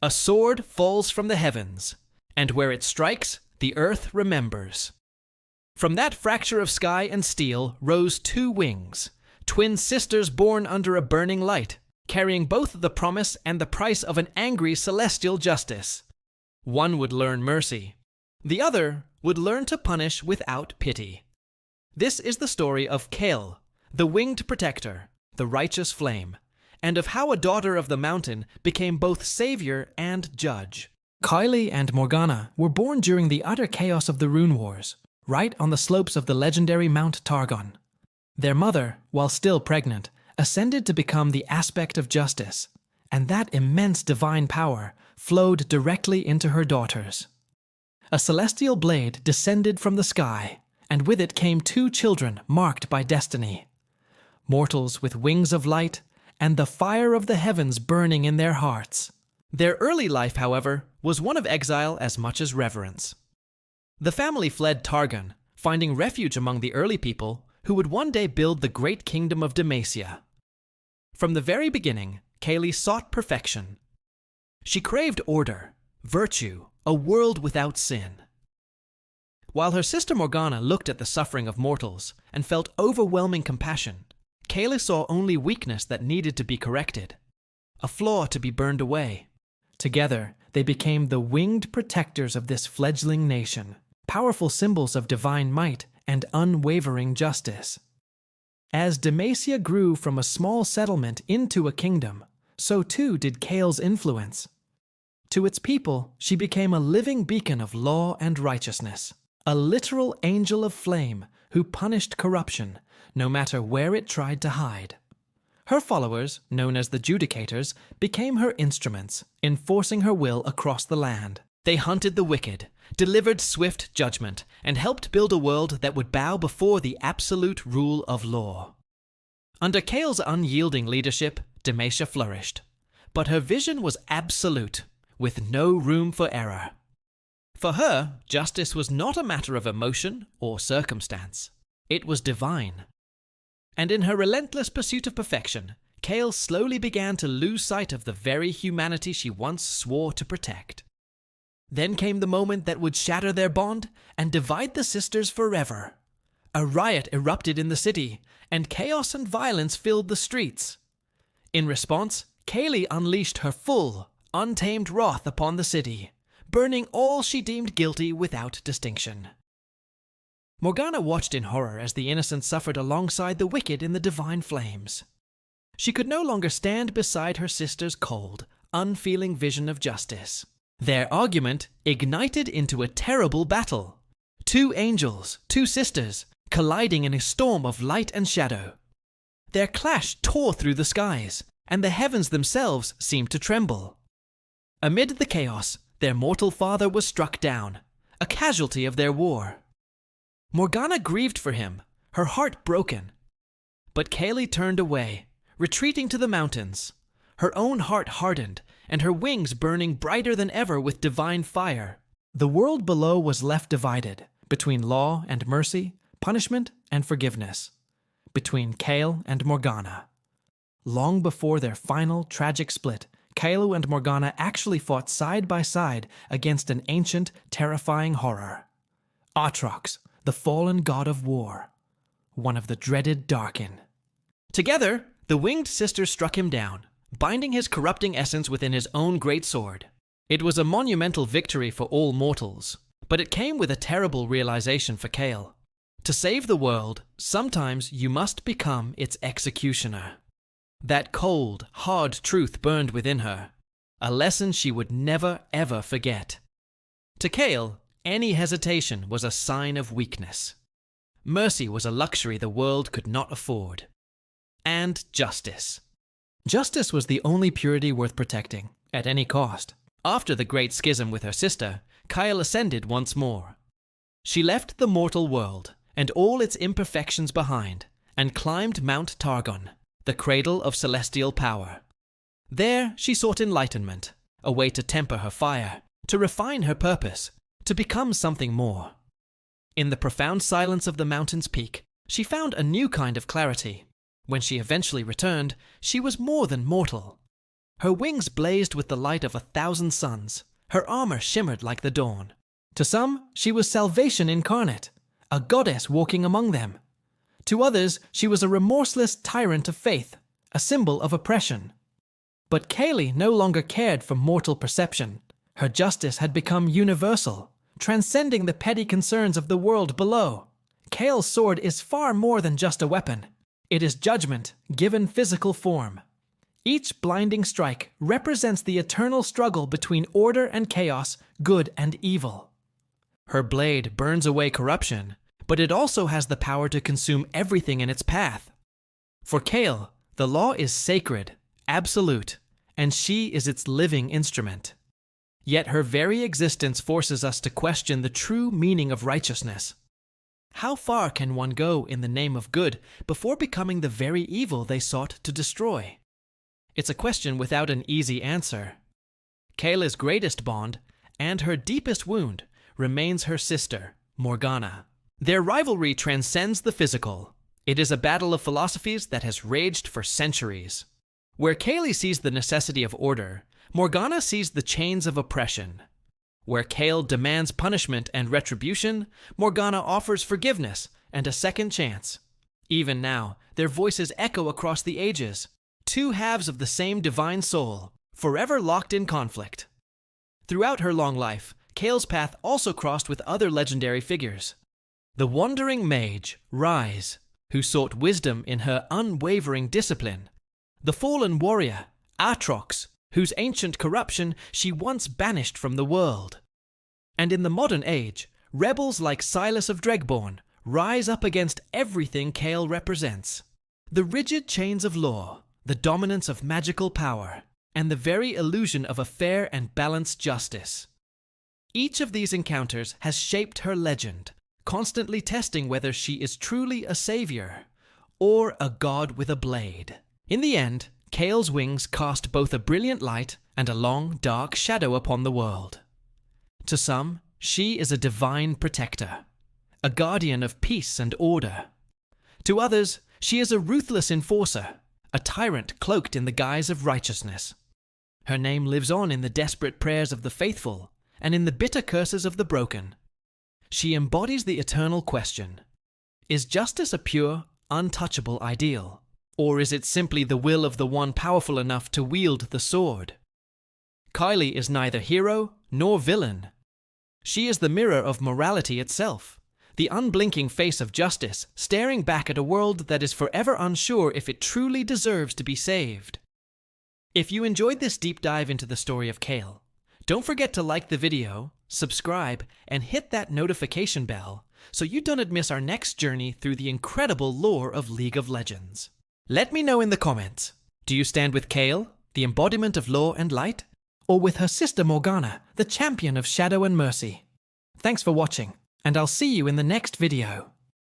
A sword falls from the heavens, and where it strikes, the earth remembers. From that fracture of sky and steel rose two wings, twin sisters born under a burning light, carrying both the promise and the price of an angry celestial justice. One would learn mercy. The other would learn to punish without pity. This is the story of Kayle, the winged protector, the righteous flame, and of how a daughter of the mountain became both savior and judge. Kayle and Morgana were born during the utter chaos of the Rune Wars, right on the slopes of the legendary Mount Targon. Their mother, while still pregnant, ascended to become the aspect of justice, and that immense divine power flowed directly into her daughters. A celestial blade descended from the sky, and with it came two children marked by destiny. Mortals with wings of light, and the fire of the heavens burning in their hearts. Their early life, however, was one of exile as much as reverence. The family fled Targon, finding refuge among the early people who would one day build the great kingdom of Demacia. From the very beginning, Kayle sought perfection. She craved order, virtue, a world without sin. While her sister Morgana looked at the suffering of mortals and felt overwhelming compassion, Kayle saw only weakness that needed to be corrected, a flaw to be burned away. Together, they became the winged protectors of this fledgling nation, powerful symbols of divine might and unwavering justice. As Demacia grew from a small settlement into a kingdom, so too did Kayle's influence. To its people, she became a living beacon of law and righteousness, a literal angel of flame who punished corruption, no matter where it tried to hide. Her followers, known as the Judicators, became her instruments, enforcing her will across the land. They hunted the wicked, delivered swift judgment, and helped build a world that would bow before the absolute rule of law. Under Kayle's unyielding leadership, Demacia flourished, but her vision was absolute, with no room for error. For her, justice was not a matter of emotion or circumstance. It was divine. And in her relentless pursuit of perfection, Kayle slowly began to lose sight of the very humanity she once swore to protect. Then came the moment that would shatter their bond and divide the sisters forever. A riot erupted in the city, and chaos and violence filled the streets. In response, Kayle unleashed her full, untamed wrath upon the city, burning all she deemed guilty without distinction. Morgana watched in horror as the innocent suffered alongside the wicked in the divine flames. She could no longer stand beside her sister's cold, unfeeling vision of justice. Their argument ignited into a terrible battle. Two angels, two sisters, colliding in a storm of light and shadow. Their clash tore through the skies, and the heavens themselves seemed to tremble. Amid the chaos, their mortal father was struck down, a casualty of their war. Morgana grieved for him, her heart broken. But Kayle turned away, retreating to the mountains, her own heart hardened and her wings burning brighter than ever with divine fire. The world below was left divided between law and mercy, punishment and forgiveness, between Kayle and Morgana. Long before their final tragic split, Kayle and Morgana actually fought side by side against an ancient, terrifying horror. Atrox, the fallen god of war, one of the dreaded Darkin. Together, the winged sisters struck him down, binding his corrupting essence within his own great sword. It was a monumental victory for all mortals, but it came with a terrible realization for Kayle. To save the world, sometimes you must become its executioner. That cold, hard truth burned within her, a lesson she would never ever forget. To Kayle, any hesitation was a sign of weakness. Mercy was a luxury the world could not afford. And justice. Justice was the only purity worth protecting, at any cost. After the great schism with her sister, Kayle ascended once more. She left the mortal world and all its imperfections behind, and climbed Mount Targon, the cradle of celestial power. There she sought enlightenment, a way to temper her fire, to refine her purpose, to become something more. In the profound silence of the mountain's peak, she found a new kind of clarity. When she eventually returned, she was more than mortal. Her wings blazed with the light of 1,000 suns. Her armor shimmered like the dawn. To some, she was salvation incarnate, a goddess walking among them. To others, she was a remorseless tyrant of faith, a symbol of oppression. But Kayle no longer cared for mortal perception. Her justice had become universal, transcending the petty concerns of the world below. Kayle's sword is far more than just a weapon. It is judgment, given physical form. Each blinding strike represents the eternal struggle between order and chaos, good and evil. Her blade burns away corruption, but it also has the power to consume everything in its path. For Kayle, the law is sacred, absolute, and she is its living instrument. Yet her very existence forces us to question the true meaning of righteousness. How far can one go in the name of good before becoming the very evil they sought to destroy? It's a question without an easy answer. Kayle's greatest bond, and her deepest wound, remains her sister, Morgana. Their rivalry transcends the physical. It is a battle of philosophies that has raged for centuries. Where Kayle sees the necessity of order, Morgana sees the chains of oppression. Where Kayle demands punishment and retribution, Morgana offers forgiveness and a second chance. Even now, their voices echo across the ages, two halves of the same divine soul, forever locked in conflict. Throughout her long life, Kayle's path also crossed with other legendary figures. The wandering mage, Rise, who sought wisdom in her unwavering discipline. The fallen warrior, Aatrox, whose ancient corruption she once banished from the world. And in the modern age, rebels like Silas of Dregborn rise up against everything Kayle represents. The rigid chains of law, the dominance of magical power, and the very illusion of a fair and balanced justice. Each of these encounters has shaped her legend, constantly testing whether she is truly a savior or a god with a blade. In the end, Kayle's wings cast both a brilliant light and a long, dark shadow upon the world. To some, she is a divine protector, a guardian of peace and order. To others, she is a ruthless enforcer, a tyrant cloaked in the guise of righteousness. Her name lives on in the desperate prayers of the faithful and in the bitter curses of the broken. She embodies the eternal question: is justice a pure, untouchable ideal? Or is it simply the will of the one powerful enough to wield the sword? Kayle is neither hero nor villain. She is the mirror of morality itself, the unblinking face of justice staring back at a world that is forever unsure if it truly deserves to be saved. If you enjoyed this deep dive into the story of Kayle, don't forget to like the video, subscribe, and hit that notification bell so you don't miss our next journey through the incredible lore of League of Legends. Let me know in the comments, do you stand with Kayle, the embodiment of law and light, or with her sister Morgana, the champion of shadow and mercy? Thanks for watching, and I'll see you in the next video.